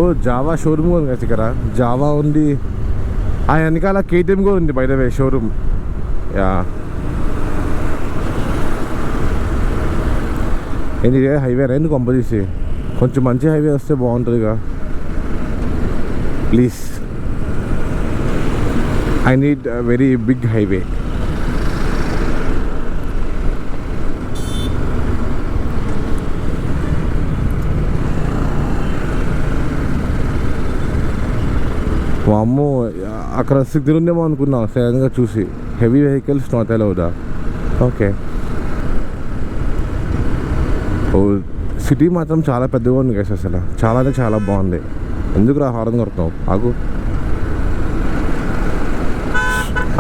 ఓ Java showroom కూడా ఉంది కదా ఇక్కడ. జావా ఉంది, ఆ వెనకాల కేటీఎం కూడా ఉంది by the way showroom. Yeah, ఏంటి హైవే ఎందుకు పంపదీసి, కొంచెం మంచి హైవే వస్తే బాగుంటుందిగా please. I need very big highway. అమ్మో, అక్కడ సిగ్నల్ ఉందేమో అనుకున్నా సడన్గా చూసి. హెవీ వెహికల్స్ నాట్ అలౌడా. ఓకే. ఓ సిటీ మాత్రం చాలా పెద్దగా ఉంది గైస్. అసలు చాలా అంటే చాలా బాగుంది. ఎందుకు రా హారన్ కొడుతున్నావు, ఆగు.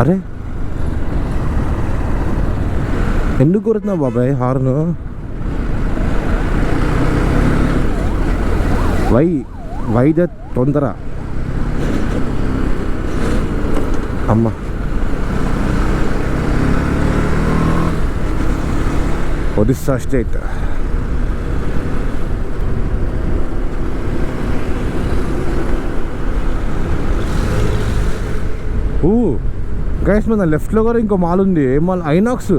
అరే ఎందుకు కొడుతున్నావు బాబాయ్ హార్ను? వై ద తొందర అమ్మ. ఒడిస్సా స్టేట్. గైస్ మన లెఫ్ట్లో కూడా ఇంకో మాల్ ఉంది. ఏ మాల్? ఐనాక్స్.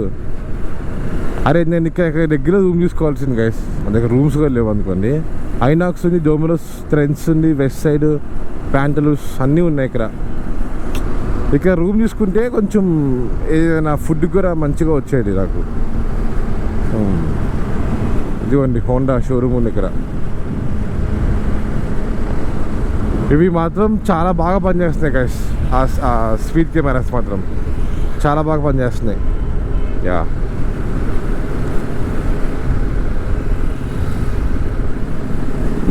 అరే నేను ఇక్కడ దగ్గర రూమ్ చూసుకోవాల్సింది గైస్, మన దగ్గర రూమ్స్ కూడా లేవు అనుకోండి. ఐనాక్స్ ఉంది, డోమినోస్, ట్రెండ్స్ ఉంది, వెస్ట్ సైడ్ ప్యాంటలూస్ అన్నీ ఉన్నాయి ఇక్కడ. ఇక్కడ రూమ్ చూసుకుంటే కొంచెం ఏదైనా ఫుడ్ కూడా మంచిగా వచ్చేది నాకు. ఇదిగోండి హోండా షోరూమ్ ఉంది ఇక్కడ. ఇవి మాత్రం చాలా బాగా పనిచేస్తున్నాయి గైస్. ఆ స్పీడ్ కెమెరాస్ మాత్రం చాలా బాగా పనిచేస్తున్నాయి. Yeah,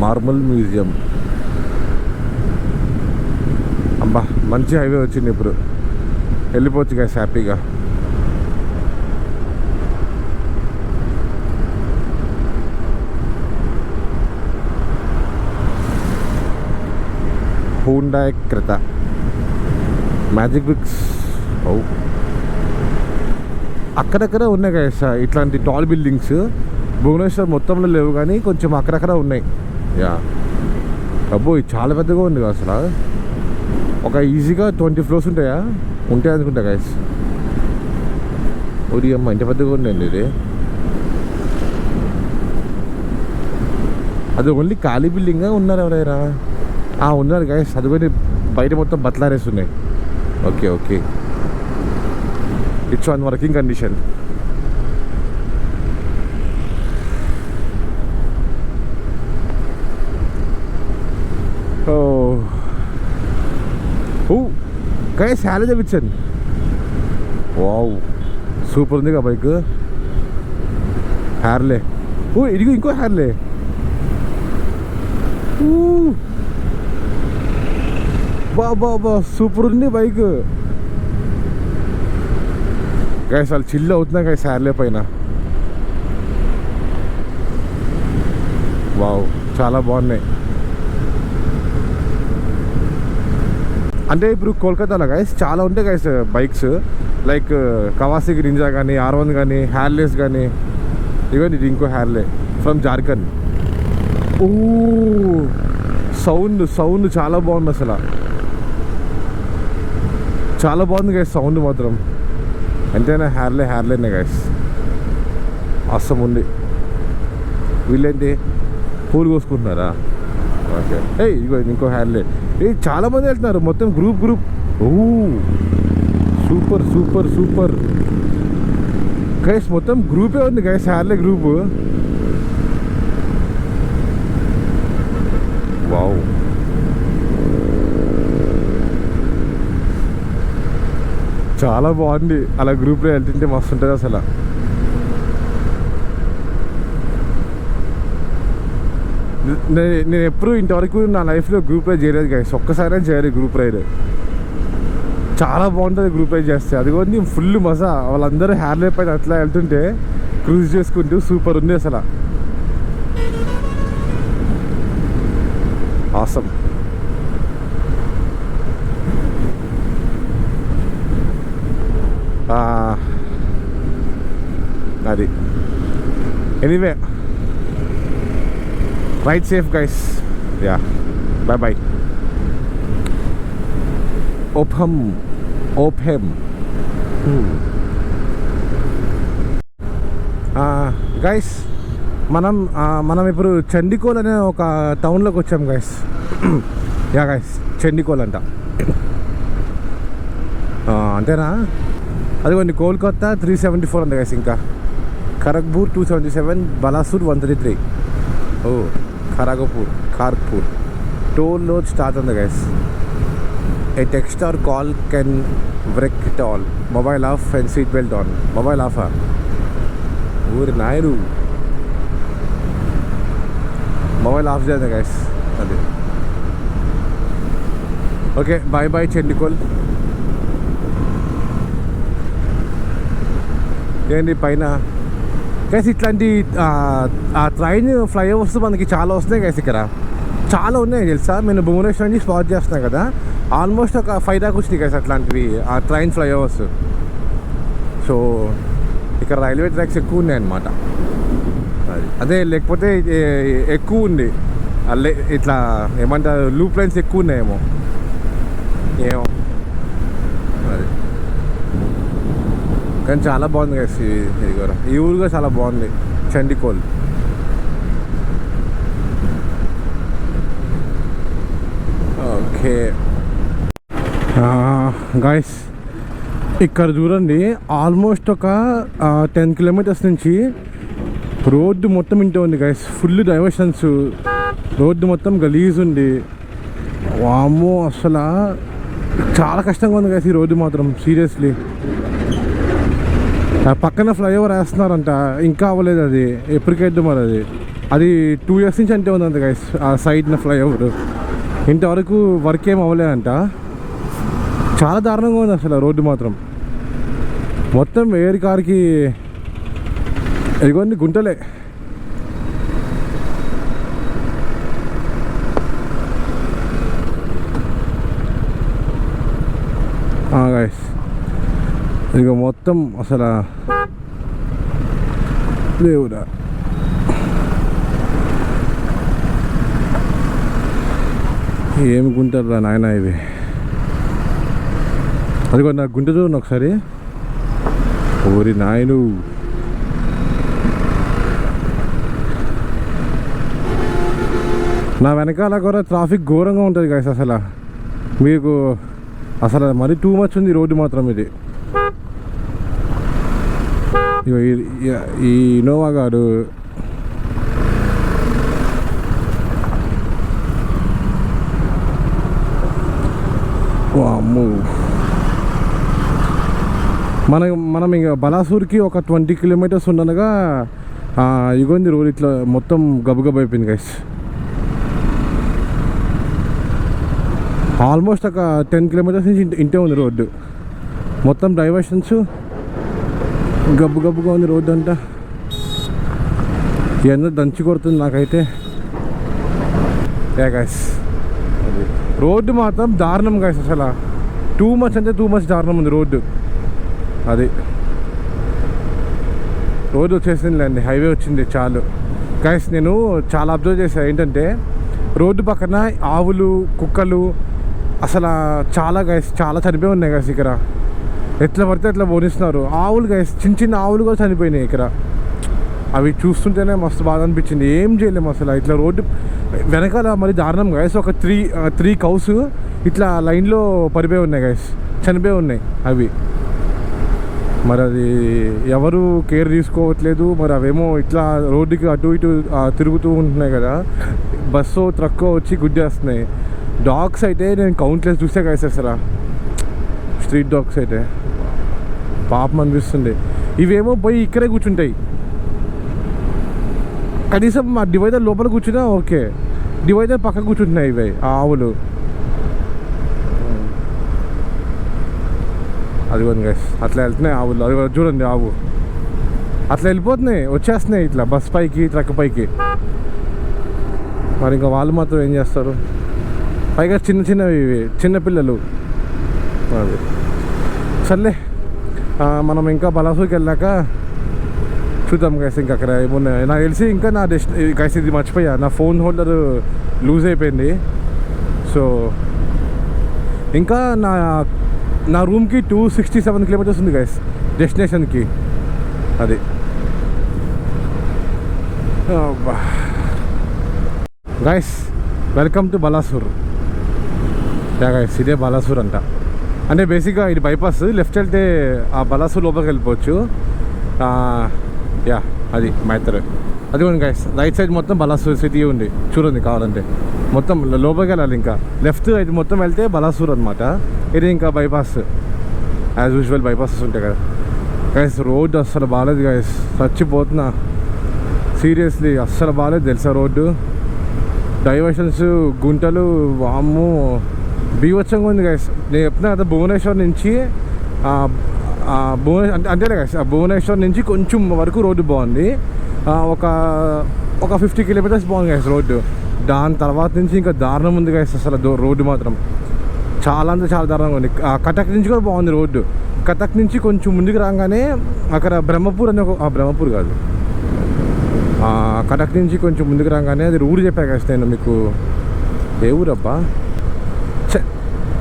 marble museum. అబ్బా మంచి హైవే వచ్చింది ఇప్పుడు, వెళ్ళిపోవచ్చు గైస్ హ్యాపీగా. Honda Creta, magic bricks. Oh అక్కడక్కడ ఉన్నాయి గైస్ ఇట్లాంటి టాల్ బిల్డింగ్స్. భువనేశ్వర్ మొత్తంలో లేవు కానీ కొంచెం అక్కడక్కడ ఉన్నాయి. యా అబ్బో ఇది చాలా పెద్దగా ఉంది అసలు. ఒక ఈజీగా 20 floors ఉంటాయా? ఉంటాయి అనుకుంటా గైస్. ఓడి అమ్మ ఇంత పెద్దగా ఉందండి ఇది. అది ఓన్లీ ఖాళీ బిల్డింగ్గా ఉన్నారు ఎవరైనా? ఉన్నారు గైస్, అది కూడా బయట మొత్తం బట్లారేస్తున్నాయి. Okay okay, it's on working condition. Oh guys Harley Davidson. Wow super ఉంది కదా బైక్. హ్యార్లే. ఓ ఇదిగో ఇంకో హ్యార్లే. బా సూపర్ ఉంది బైక్ గైస్. వాళ్ళు చిల్లు అవుతున్నాయి గైస్ హ్యార్లే పైన. వావ్ చాలా బాగున్నాయి. అంటే ఇప్పుడు కోల్కతాలో గైస్ చాలా ఉంటాయి guys bikes, like Kawasaki ninja కానీ, R1 కానీ, హ్యార్లేస్ కానీ. ఇవన్నీ ఇది ఇంకో హ్యార్లే ఫ్రమ్ జార్ఖండ్. ఓ సౌండ్ చాలా బాగుంది అసలు, చాలా బాగుంది గైస్ సౌండ్ మాత్రం. ఎంతైనా హ్యార్లేనే గైస్, అవసరం ఉంది. వీళ్ళేంటి పూలు కోసుకుంటున్నారా? ఓకే. ఇగో ఇంకో హ్యార్లే. చాలా మంది వెళ్తున్నారు మొత్తం గ్రూప్. ఓ సూపర్ గైస్, మొత్తం గ్రూపే ఉంది గైస్, హ్యార్లే గ్రూప్. వావ్ చాలా బాగుంది. అలా గ్రూప్లో వెళ్తుంటే మస్తు ఉంటుంది అసలు. నేను ఎప్పుడు ఇంతవరకు నా లైఫ్లో గ్రూప్ రైడ్ చేయలేదు గైస్, ఒక్కసారి చేయాలి గ్రూప్ రైడ్. చాలా బాగుంటుంది గ్రూప్ రైడ్ చేస్తే. అది కూడా ఫుల్ మజా. వాళ్ళందరూ హ్యార్లే పైన అట్లా వెళ్తుంటే క్రూజ్ చేసుకుంటూ సూపర్ ఉంది అసలు. ఆసమ్. అది anyway, ride safe guys. Yeah. Bye bye. ఓపెమ్ గైస్, మనం ఇప్పుడు చండికోల్ అనే ఒక టౌన్లోకి వచ్చాం గైస్. యా గైస్, చండికోల్ అంట. అంతేనా? అదిగోండి కోల్కతా 374 అంట గైస్. ఇంకా Kharagpur 277, Balasore 133. Oh Kharagpur toll road start ఉంది guys. A text or call can wreck it all. Mobile off and seat belt on. Mobile ఆఫా? ఊరి నాయరు, మొబైల్ ఆఫ్ చేయండి గైస్. అది ఓకే. Bye bye Chandikhol. ఏంటి పైన గైస్ ఇట్లాంటి ట్రైన్ ఫ్లైఓవర్స్ మనకి చాలా వస్తున్నాయి గైస్. ఇక్కడ చాలా ఉన్నాయి తెలుసా. నేను భువనేశ్వర్ నుంచి స్పాట్ చేస్తున్నాను కదా, ఆల్మోస్ట్ ఒక 5 దాకా వచ్చినాయి గైస్ అట్లాంటివి ఆ ట్రైన్ ఫ్లైఓవర్స్. సో ఇక్కడ రైల్వే ట్రాక్స్ ఎక్కువ ఉన్నాయి అన్నమాట. అదే లేకపోతే ఎక్కువ ఉంది ఇట్లా ఏమంటారు, లూప్ లైన్స్ ఎక్కువ ఉన్నాయేమో. ఏమో అది, కానీ చాలా బాగుంది గైస్. ఇది కూడా ఈ ఊరు కూడా చాలా బాగుంది, చండికోల్. ఓకే గాయస్, ఇక్కడ చూడండి ఆల్మోస్ట్ ఒక 10 కిలోమీటర్స్ నుంచి రోడ్డు మొత్తం ఇంటే ఉంది గైస్. ఫుల్ డైవర్షన్స్, రోడ్డు మొత్తం గలీజ్ ఉంది. వామ్మో, అసలు చాలా కష్టంగా ఉంది గైస్ ఈ రోడ్డు మాత్రం, సీరియస్లీ. పక్కన ఫ్లైఓవర్ వేస్తున్నారంట, ఇంకా అవ్వలేదు. అది ఎప్పటికైద్దు మరి. అది 2 years నుంచి అంటే ఉందంట గైస్ ఆ సైడ్న ఫ్లైఓవర్. ఇంతవరకు వర్క్ ఏం అవ్వలేదంట. చాలా దారుణంగా ఉంది అసలు రోడ్డు మాత్రం. మొత్తం ఏరి కార్కి ఇదిగోండి గుంటలే. గైస్ ఇక మొత్తం అసలు దేవుడా, ఏమి గుంటారా నాయన ఇవి. అది కూడా నాకు గుంట చూడండి ఒకసారి. ఓరి నాయను, నా వెనకాల కూడా ట్రాఫిక్ ఘోరంగా ఉంటుంది గైస్. అసలు మీకు అసలు మరీ టూ మచ్ ఉంది రోడ్డు మాత్రం. ఇది ఈ ఇన్నోవా గారు అమ్ము. మనం ఇక బలాసూర్కి ఒక 20 కిలోమీటర్స్ ఉండగా ఇగోంది రోడ్ ఇట్లా మొత్తం గబగబ అయిపోయింది గైస్. ఆల్మోస్ట్ ఒక 10 కిలోమీటర్స్ నుంచి ఇంటే ఉంది రోడ్డు. మొత్తం డైవర్షన్స్ గబ్బు గబ్బుగా ఉంది రోడ్డు అంతా. ఇవన్నీ దంచి కొడుతుంది నాకైతే. గైస్ రోడ్డు మాత్రం దారుణం గైస్. అసలు టూ మచ్ అంటే టూ మచ్ దారుణం ఉంది రోడ్డు. అది రోడ్డు వచ్చేసిందిలేండి, హైవే వచ్చింది చాలు గైస్. నేను చాలా అబ్జర్వ్ చేశాను ఏంటంటే రోడ్డు పక్కన ఆవులు, కుక్కలు అసలు చాలా గైస్ చాలా చనిపోయి ఉన్నాయి గైస్. ఇక్కడ ఎట్లా పడితే ఎట్లా పోనిస్తున్నారు ఆవులు గైస్. చిన్న చిన్న ఆవులు కూడా చనిపోయినాయి ఇక్కడ. అవి చూస్తుంటేనే మస్తు బాధ అనిపించింది. ఏం చేయలేము అసలు ఇట్లా రోడ్డు వెనకాల మరి దారుణం గైస్. ఒక త్రీ కౌస్ ఇట్లా లైన్లో పడిపోయి ఉన్నాయి గైస్, చనిపోయి ఉన్నాయి అవి. మరి అది ఎవరు కేర్ తీసుకోవట్లేదు మరి. అవేమో ఇట్లా రోడ్డుకి అటు ఇటు తిరుగుతూ ఉంటున్నాయి కదా, బస్సు ట్రక్కో వచ్చి గుద్దేస్తున్నాయి. డాగ్స్ అయితే నేను కౌంట్లెస్ చూసే గైస్. అసలు స్ట్రీట్ డాగ్స్ అయితే పాపం అనిపిస్తుంది. ఇవేమో పోయి ఇక్కడే కూర్చుంటాయి. కనీసం మా డివైడర్ లోపల కూర్చున్నా ఓకే, డివైడర్ పక్కన కూర్చుంటున్నాయి ఇవి ఆవులు. అది కూడా గైస్ అట్లా వెళ్తున్నాయి ఆవులు. అది చూడండి ఆవు అట్లా వెళ్ళిపోతున్నాయి, వచ్చేస్తున్నాయి ఇట్లా బస్ పైకి, ట్రక్ పైకి. మరి ఇంకా వాళ్ళు మాత్రం ఏం చేస్తారు? పైగా చిన్న చిన్నవి చిన్నపిల్లలు. అది సర్లే, మనం ఇంకా బలాసూర్కి వెళ్ళాక చూద్దాం గైస్. ఇంకా అక్కడ ఏమున్నాయి నాకు తెలిసి. ఇంకా నా గైస్ ఇది మర్చిపోయా, నా ఫోన్ హోల్డర్ లూజ్ అయిపోయింది. సో ఇంకా నా రూమ్కి 267 కిలోమీటర్స్ ఉంది గైస్ డెస్టినేషన్కి. అది గైస్, వెల్కమ్ టు బలాసూర్. గైస్ ఇదే బలాసూర్ అంట. అంటే బేసిక్గా ఇది బైపాస్, లెఫ్ట్ వెళ్తే ఆ బలాసూర్ లోపలికి వెళ్ళిపోవచ్చు. యా అది మైత్ర. అదిగోండి గైస్, రైట్ సైడ్ మొత్తం బలాసూర్ సిటీ ఉంది చూడండి కావాలంటే. మొత్తం లోపలికి వెళ్ళాలి, ఇంకా లెఫ్ట్ ఇది మొత్తం వెళ్తే బలాసూర్ అనమాట. ఇది ఇంకా బైపాస్, యాజ్ యూజువల్ బైపాసెస్ ఉంటాయి కదా గైస్. రోడ్డు అస్సలు బాగాలేదు గైస్, చచ్చిపోతున్నా సీరియస్లీ, అస్సలు బాగాలేదు తెలుసా రోడ్డు. డైవర్షన్స్, గుంటలు, వామ్ము బీవచ్చంగా ఉంది గైస్. నేను చెప్తున్నా కదా, భువనేశ్వర్ నుంచి అంతేలే గైస్, భువనేశ్వర్ నుంచి కొంచెం వరకు రోడ్డు బాగుంది. ఒక 50 కిలోమీటర్స్ బాగుంది గైస్ రోడ్డు. దాని తర్వాత నుంచి ఇంకా దారుణం ఉంది గైస్ అసలు రోడ్డు మాత్రం. చాలా అంటే చాలా దారుణంగా ఉంది. కటక్ నుంచి కూడా బాగుంది రోడ్డు. కటక్ నుంచి కొంచెం ముందుకు రాగానే అక్కడ బ్రహ్మపూర్ అనే బ్రహ్మపూర్ కాదు, కటక్ నుంచి కొంచెం ముందుకు రాగానే అది ఊరు చెప్పా గైస్ నేను మీకు. ఏ ఊరబ్బా,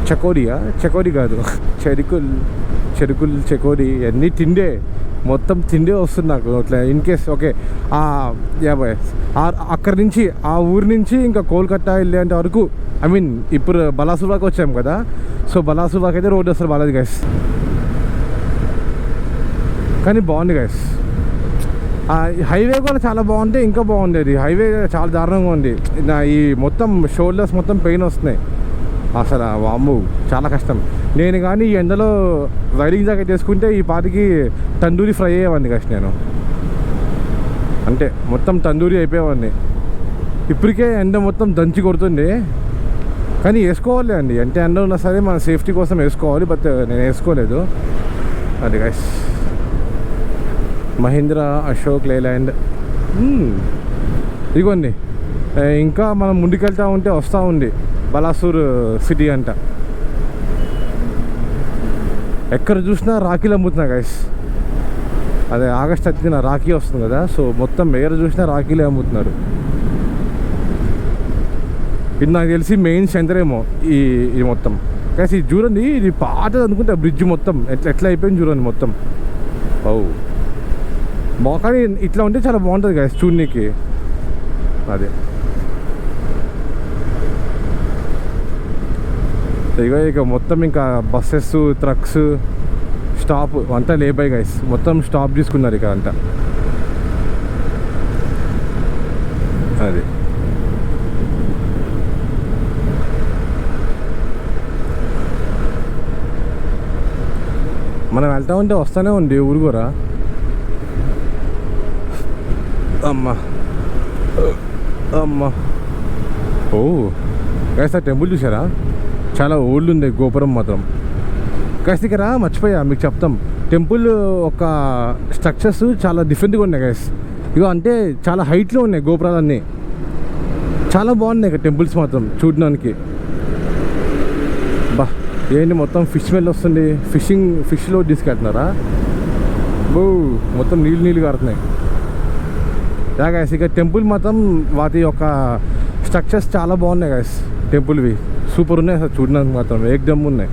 చకోరి కాదు, చెరుకుల్ చకోరి అన్నీ తిండే, మొత్తం తిండే వస్తుంది నాకు అట్లా. In case okay yeah boy, అక్కడి నుంచి ఆ ఊరి నుంచి ఇంకా కోల్కతా వెళ్ళేంత వరకు, ఐ మీన్ ఇప్పుడు బలాసూర్ దాకా వచ్చాము కదా. సో బలాసూర్ దాకా అయితే రోడ్డు అసలు బాగాలేదు గైస్, కానీ బాగుంది గైస్. హైవే కూడా చాలా బాగుంటే ఇంకా బాగుండేది. హైవే చాలా దారుణంగా ఉంది. ఈ మొత్తం షోల్డర్స్ మొత్తం పెయిన్ వస్తున్నాయి అసలు, వామ్ము చాలా కష్టం. నేను కానీ ఈ ఎండలో రైడింగ్ జాకెట్ వేసుకుంటే ఈ పాటికి తందూరి ఫ్రై అయ్యేవాడిని గైస్ నేను. అంటే మొత్తం తందూరి అయిపోయేవాడిని. ఇప్పటికే ఎండ మొత్తం దంచి కొడుతుంది, కానీ వేసుకోవాలి అండి. అంటే ఎండ ఉన్నా సరే మన సేఫ్టీ కోసం వేసుకోవాలి, బట్ నేను వేసుకోలేదు. అది గైస్ మహీంద్రా అశోక్ లేలాండ్. ఇదిగోండి, ఇంకా మనం ముందుకెళ్తా ఉంటే వస్తూ ఉంది బలాసూర్ సిటీ అంట. ఎక్కడ చూసినా రాఖీలు అమ్ముతున్నా గైస్. అదే ఆగస్ట్ 10న రాఖీ వస్తుంది కదా, సో మొత్తం ఎక్కడ చూసినా రాఖీలే అమ్ముతున్నారు. ఇది నాకు తెలిసి మెయిన్ సెంటర్ ఏమో ఇది మొత్తం గైస్. ఇది చూడండి, ఇది పాతది అనుకుంటే బ్రిడ్జ్ మొత్తం ఎట్లా అయిపోయింది చూడండి మొత్తం. కానీ ఇట్లా ఉంటే చాలా బాగుంటుంది గైస్ చూడనీకి. అదే ఇక మొత్తం ఇంకా బస్సెస్, ట్రక్స్ స్టాప్ అంతా లేపాయి గైస్. మొత్తం స్టాప్ తీసుకున్నారు ఇక అంతా. అది మనం వెళ్తా ఉంటే వస్తూనే ఉంది ఊరు కూడా. అమ్మా ఓ గైస్, ఆ టెంపుల్ చూసారా, చాలా ఓల్డ్ ఉంది గోపురం మాత్రం గైస్. దగ్గర మర్చిపోయా మీకు చెప్తాం, టెంపుల్ ఒక స్ట్రక్చర్స్ చాలా డిఫరెంట్గా ఉన్నాయి గైస్. ఇగో అంటే చాలా హైట్లో ఉన్నాయి గోపురాలన్నీ, చాలా బాగున్నాయి ఇక టెంపుల్స్ మాత్రం చూడడానికి. బా ఏంటి మొత్తం ఫిష్ స్మెల్ వస్తుంది. ఫిష్లో తీసుకెళ్తున్నారా? మొత్తం నీళ్ళు కారుతున్నాయి గైస్. ఇక టెంపుల్ మాత్రం వాటి యొక్క స్ట్రక్చర్స్ చాలా బాగున్నాయి గైస్. టెంపుల్వి సూపర్ ఉన్నాయి అసలు చూడడానికి మాత్రం, ఏకదమ్ ఉన్నాయి.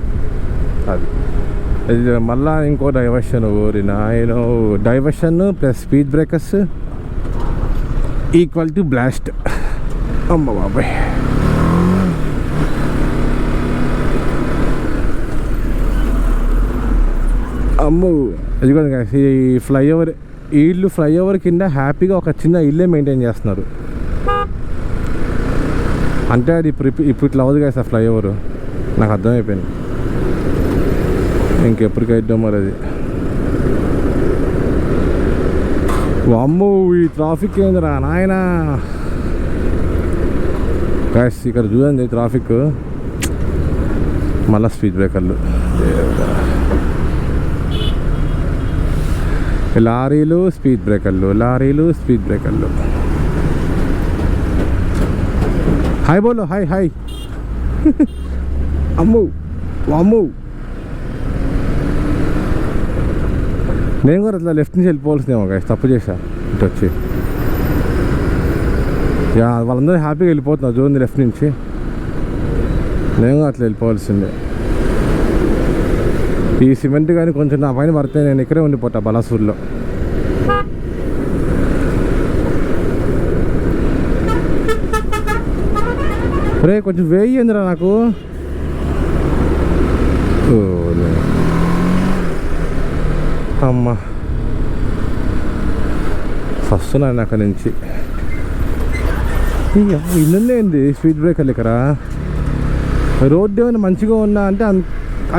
అది మళ్ళా ఇంకో diversion, diversion plus speed breakers equal to blast. అమ్మ బాబాయ్, అమ్మో. ఇదిగోండి గైస్, ఈ ఫ్లైఓవర్, వీళ్ళు ఫ్లైఓవర్ కింద హ్యాపీగా ఒక చిన్న ఇల్లే మెయింటైన్ చేస్తున్నారు. అంటే అది ఇప్పుడు ఇట్లా అవ్వదు కదా సార్ ఫ్లైఓవర్, నాకు అర్థమైపోయింది. ఇంకెప్పటికైద్దాం మరి అది. వామ్మో ఈ ట్రాఫిక్ ఏందిరా నాయన గైస్. ఇక్కడ చూడండి ట్రాఫిక్, మళ్ళీ స్పీడ్ బ్రేకర్లు, లారీలు స్పీడ్ బ్రేకర్లు. హాయ్ బోలో, హాయ్ అమ్ము వామ్ము. నేను కూడా అట్లా లెఫ్ట్ నుంచి వెళ్ళిపోవాల్సిందేమో గైస్, తప్పు చేశా ఇటు వచ్చి. వాళ్ళందరూ హ్యాపీగా వెళ్ళిపోతున్నారు చూడండి లెఫ్ట్ నుంచి. నేను అట్లా వెళ్ళిపోవాల్సిందే. ఈ సిమెంట్ కానీ కొంచెం నా పైన పడితే నేను ఇక్కడే ఉండిపోతా బలాసూర్లో. రే కొంచెం వేయందిరా నాకు. అమ్మా వస్తున్నాను అక్కడి నుంచి. ఇల్లుందేంది స్పీడ్ బ్రేకర్లు ఇక్కడ. రోడ్డు ఏమైనా మంచిగా ఉన్నా అంటే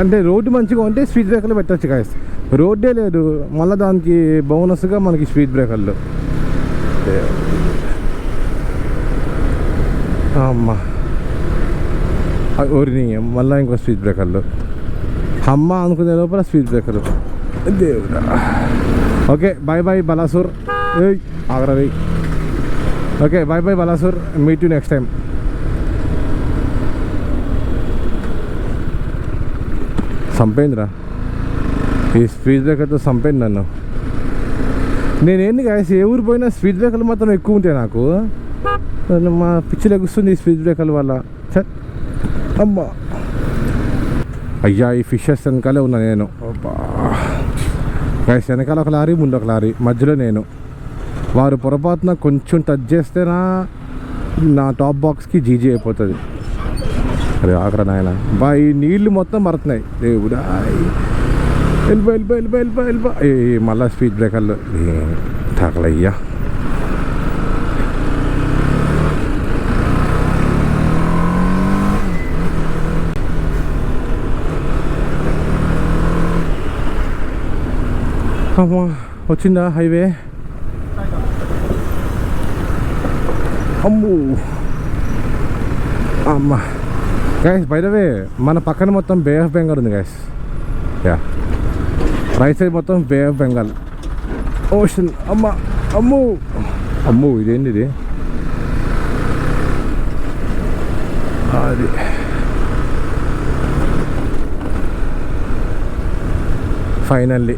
అంటే రోడ్డు మంచిగా ఉంటే స్పీడ్ బ్రేకర్లు పెట్టచ్చు గాయస్. రోడ్డే లేదు, మళ్ళీ దానికి బోనస్గా మనకి స్పీడ్ బ్రేకర్లు. అమ్మా ఓరిని మళ్ళీ ఇంకో స్పీడ్ బ్రేకర్లు. అమ్మ అనుకునే లోపల స్పీడ్ బ్రేకర్లు. దేవుడా. Okay bye bye Balasore. Agra. Okay bye bye Balasore, meet you next time. చంపేందిరా ఈ స్పీడ్ బ్రేకర్తో, చంపేంది నన్ను. నేనేంది గాయస్ ఏ ఊరు పోయినా స్పీడ్ బ్రేకర్లు మాత్రం ఎక్కువ ఉంటాయి నాకు. మా పిచ్చిలు ఎగుస్తుంది ఈ స్పీడ్ బ్రేకర్ల వల్ల. అమ్మా అయ్యా ఈ ఫిషెస్ వెనకాలే ఉన్నా నేను. గాయస్ వెనకాల ఒక లారీ, ముందు ఒక లారీ, మధ్యలో నేను. వారు పొరపాటున కొంచెం టచ్ చేస్తే నా టాప్ బాక్స్కి జీజీ అయిపోతుంది. అరే ఆగ్రా నాయన బా, ఈ నీళ్ళు మొత్తం పడుతున్నాయి. దేవుడా వెళ్ళిపో. మళ్ళీ స్పీడ్ బ్రేకర్లు తాకలయ్యా. అమ్మా వచ్చిందా హైవే. అమ్మో అమ్మా గైస్ బై ద వే మన పక్కన మొత్తం బే ఆఫ్ బెంగాల్ ఉంది గైస్. యా రైట్ సైడ్ మొత్తం బే ఆఫ్ బెంగాల్ ఓషన్. అమ్మా అమ్మో ఇదేంటి ఇది. అది ఫైనల్లీ